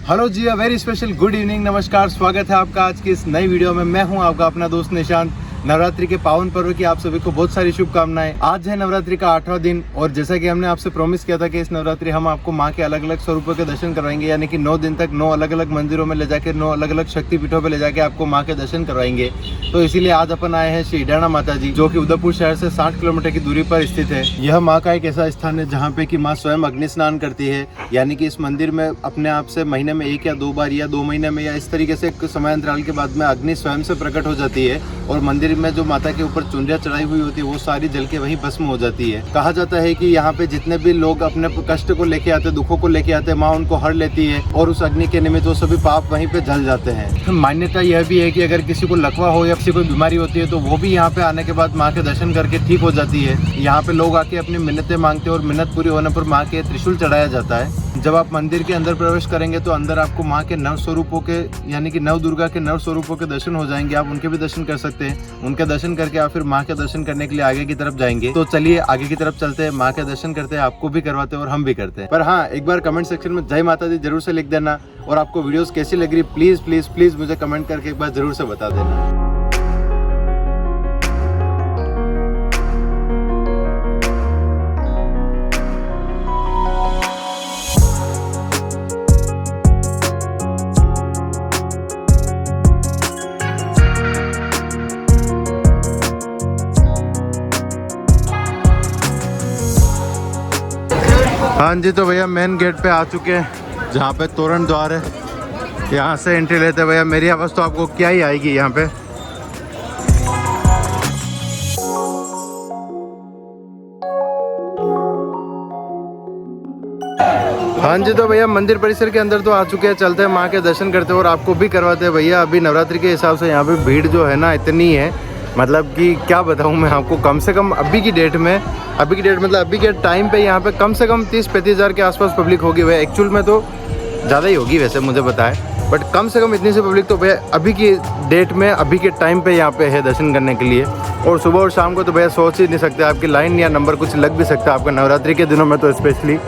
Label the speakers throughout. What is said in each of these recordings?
Speaker 1: Hello ji, a very special good evening, नमस्कार। स्वागत है आपका आज की इस नई वीडियो में। मैं हूं आपका अपना दोस्त निशांत। नवरात्रि के पावन पर्व की आप सभी को बहुत सारी शुभकामनाएं। आज है नवरात्रि का 8वां दिन और जैसा कि हमने आपसे प्रॉमिस किया था कि इस नवरात्रि हम आपको मां के अलग अलग स्वरूपों के दर्शन करवाएंगे, यानी कि 9 दिन तक 9 अलग अलग मंदिरों में ले जाकर 9 अलग अलग शक्तिपीठों पर ले जाके आपको माँ के दर्शन करवाएंगे। तो इसीलिए आज अपन आए हैं श्री इडाणा माता जी, जो कि उदयपुर शहर से 60 किलोमीटर की दूरी पर स्थित है। यह माँ का एक ऐसा स्थान है जहाँ पे कि माँ स्वयं अग्नि स्नान करती है, यानी कि इस मंदिर में अपने आप से महीने में 1 या 2 बार या 2 महीने में या इस तरीके से एक समय अंतराल के बाद में अग्नि स्वयं से प्रकट हो जाती है और मंदिर में जो माता के ऊपर चुनरिया चढ़ाई हुई होती है वो सारी जल के वहीं भस्म हो जाती है। कहा जाता है कि यहाँ पे जितने भी लोग अपने कष्ट को लेके आते, दुखों को लेके आते, माँ उनको हर लेती है और उस अग्नि के निमित्त वो सभी पाप वहीं पे जल जाते हैं। मान्यता यह भी है कि अगर किसी को लकवा हो या किसी को बीमारी होती है तो वो भी यहाँ पे आने के बाद माँ के दर्शन करके ठीक हो जाती है। यहाँ पे लोग आके अपनी मिन्नतें मांगते हैं और मिन्नत पूरी होने पर माँ के त्रिशूल चढ़ाया जाता है। जब आप मंदिर के अंदर प्रवेश करेंगे तो अंदर आपको माँ के नव स्वरूपों के, यानी कि नव दुर्गा के नव स्वरूपों के दर्शन हो जाएंगे। आप उनके भी दर्शन कर सकते हैं। उनके दर्शन करके आप फिर माँ के दर्शन करने के लिए आगे की तरफ जाएंगे। तो चलिए आगे की तरफ चलते हैं, माँ के दर्शन करते हैं, आपको भी करवाते हैं और हम भी करते हैं। पर हाँ, एक बार कमेंट सेक्शन में जय माता दी जरूर से लिख देना और आपको वीडियोस कैसी लग रही प्लीज प्लीज प्लीज मुझे कमेंट करके एक बार जरूर से बता देना। हाँ जी, तो भैया मेन गेट पे आ चुके हैं जहाँ पे तोरण द्वार है। यहाँ से एंट्री लेते भैया। मेरी आवाज़ तो आपको क्या ही आएगी यहाँ पे। हाँ जी, तो भैया मंदिर परिसर के अंदर तो आ चुके हैं। चलते हैं माँ के दर्शन करते हैं और आपको भी करवाते हैं भैया। अभी नवरात्रि के हिसाब से यहाँ पे भीड़ जो है ना इतनी है, मतलब कि क्या बताऊँ मैं आपको। कम से कम अभी की डेट मतलब अभी के टाइम पे यहाँ पे कम से कम 30-35 हज़ार के आसपास पब्लिक होगी भैया। एक्चुअल में तो ज़्यादा ही होगी वैसे, मुझे बताए, बट कम से कम इतनी सी पब्लिक तो भैया अभी की डेट में, अभी के टाइम पे यहाँ पे है दर्शन करने के लिए। और सुबह और शाम को तो भैया सोच ही नहीं सकते, आपकी लाइन या नंबर कुछ लग भी सकता है आपका, नवरात्रि के दिनों में तो स्पेशली।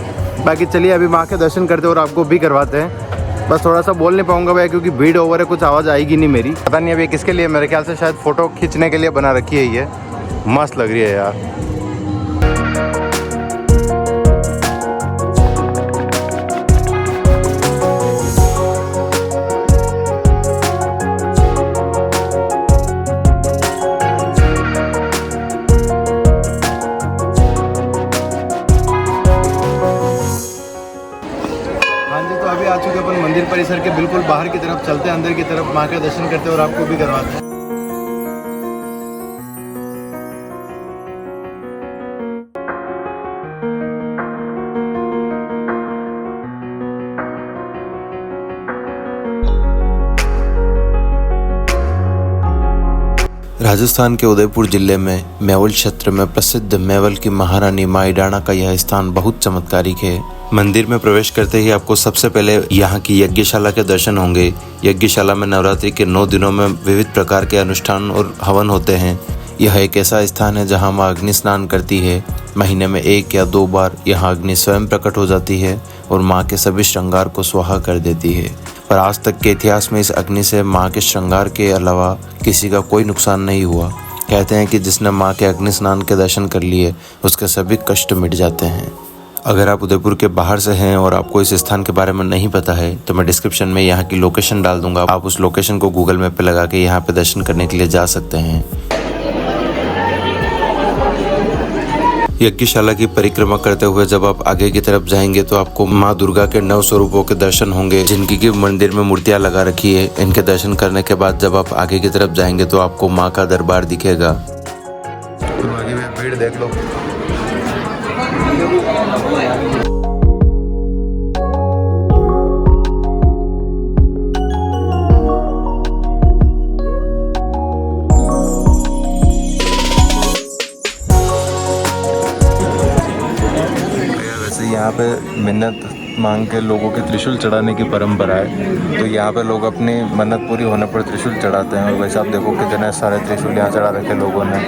Speaker 1: बाकी चलिए अभी माँ के दर्शन करते और आपको भी करवाते हैं। बस थोड़ा सा बोल नहीं पाऊंगा भैया क्योंकि भीड़ ओवर है, कुछ आवाज़ आएगी नहीं मेरी। पता नहीं अभी किसके लिए, मेरे ख्याल से शायद फ़ोटो खींचने के लिए बना रखी है। ये मस्त लग रही है यार। आ चुके अपन मंदिर परिसर के बिल्कुल बाहर की तरफ। चलते हैं अंदर की तरफ, माँ का दर्शन करते हैं और आपको भी करवाते हैं।
Speaker 2: राजस्थान के उदयपुर जिले में मेवल क्षेत्र में प्रसिद्ध मेवल की महारानी माँ इडाणा का यह स्थान बहुत चमत्कारिक है। मंदिर में प्रवेश करते ही आपको सबसे पहले यहाँ की यज्ञशाला के दर्शन होंगे। यज्ञशाला में नवरात्रि के 9 दिनों में विविध प्रकार के अनुष्ठान और हवन होते हैं। यह एक ऐसा स्थान है जहाँ माँ अग्नि स्नान करती है। महीने में 1 या 2 बार यहाँ अग्नि स्वयं प्रकट हो जाती है और माँ के सभी श्रृंगार को स्वाहा कर देती है। पर आज तक के इतिहास में इस अग्नि से माँ के श्रृंगार के अलावा किसी का कोई नुकसान नहीं हुआ। कहते हैं कि जिसने माँ के अग्नि स्नान के दर्शन कर लिए उसके सभी कष्ट मिट जाते हैं। अगर आप उदयपुर के बाहर से हैं और आपको इस स्थान के बारे में नहीं पता है तो मैं डिस्क्रिप्शन में यहाँ की लोकेशन डाल दूंगा। आप उस लोकेशन को गूगल मैप पे लगा के यहाँ पे दर्शन करने के लिए जा सकते हैं। यज्ञशाला की परिक्रमा करते हुए जब आप आगे की तरफ जाएंगे तो आपको माँ दुर्गा के 9 स्वरूपों के दर्शन होंगे, जिनकी की मंदिर में मूर्तियां लगा रखी है। इनके दर्शन करने के बाद जब आप आगे की तरफ जाएंगे तो आपको माँ का दरबार दिखेगा।
Speaker 1: तुम आगे में भीड़ देख लो। यहाँ पे मिन्नत मांग के लोगों के त्रिशूल चढ़ाने की परंपरा है। तो यहाँ पे लोग अपनी मन्नत पूरी होने पर त्रिशूल चढ़ाते हैं और वैसे आप देखो कितने सारे त्रिशूल यहाँ चढ़ा रखे लोगों ने।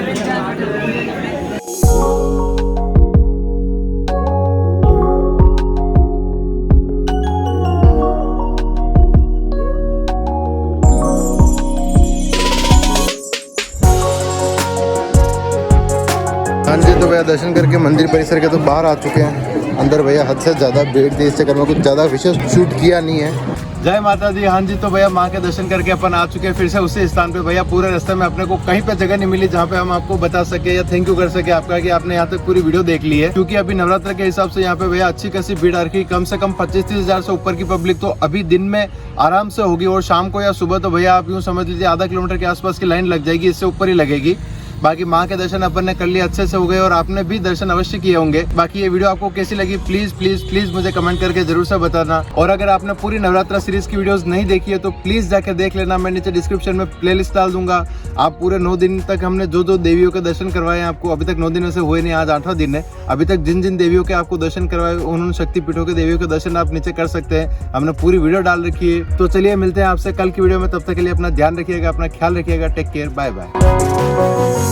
Speaker 1: हाँ जी, तो भैया दर्शन करके मंदिर परिसर के तो बाहर आ चुके हैं। अंदर भैया हद से ज़्यादा भीड़ थी, इस चक्कर में कुछ ज़्यादा विशेष शूट किया नहीं है। जय माता दी। हाँ जी, तो भैया माँ के दर्शन करके अपन आ चुके हैं फिर से उसी स्थान पे। भैया पूरे रास्ते में अपने को कहीं पे जगह नहीं मिली जहाँ पे हम आपको बता सके या थैंक यू कर सके आपका कि आपने यहाँ तक पूरी वीडियो देख ली है, क्योंकि अभी नवरात्र के हिसाब से यहाँ पे भैया अच्छी खासी भीड़ आ रखी, कम से कम 25-30 हज़ार से ऊपर की पब्लिक तो अभी दिन में आराम से होगी, और शाम को या सुबह तो भैया आप यूँ समझ लीजिए आधा किलोमीटर के आसपास की लाइन लग जाएगी, इससे ऊपर ही लगेगी। बाकी माँ के दर्शन अपन ने कर लिए, अच्छे से हो गए, और आपने भी दर्शन अवश्य किए होंगे। बाकी ये वीडियो आपको कैसी लगी प्लीज प्लीज प्लीज मुझे कमेंट करके जरूर से बताना। और अगर आपने पूरी नवरात्रा सीरीज की वीडियोस नहीं देखी है तो प्लीज जाकर देख लेना, मैं नीचे डिस्क्रिप्शन में प्लेलिस्ट डाल दूंगा। आप पूरे 9 दिन तक हमने जो देवियों के दर्शन करवाए हैं आपको, अभी तक 9 दिन से हुए नहीं, आज 8वां दिन है। अभी तक जिन जिन देवियों के आपको दर्शन करवाए उन शक्तिपीठों के देवियों के दर्शन आप नीचे कर सकते हैं, हमने पूरी वीडियो डाल रखी है। तो चलिए मिलते हैं आपसे कल की वीडियो में, तब तक के लिए अपना ध्यान रखिएगा, अपना ख्याल रखिएगा, टेक केयर, बाय बाय।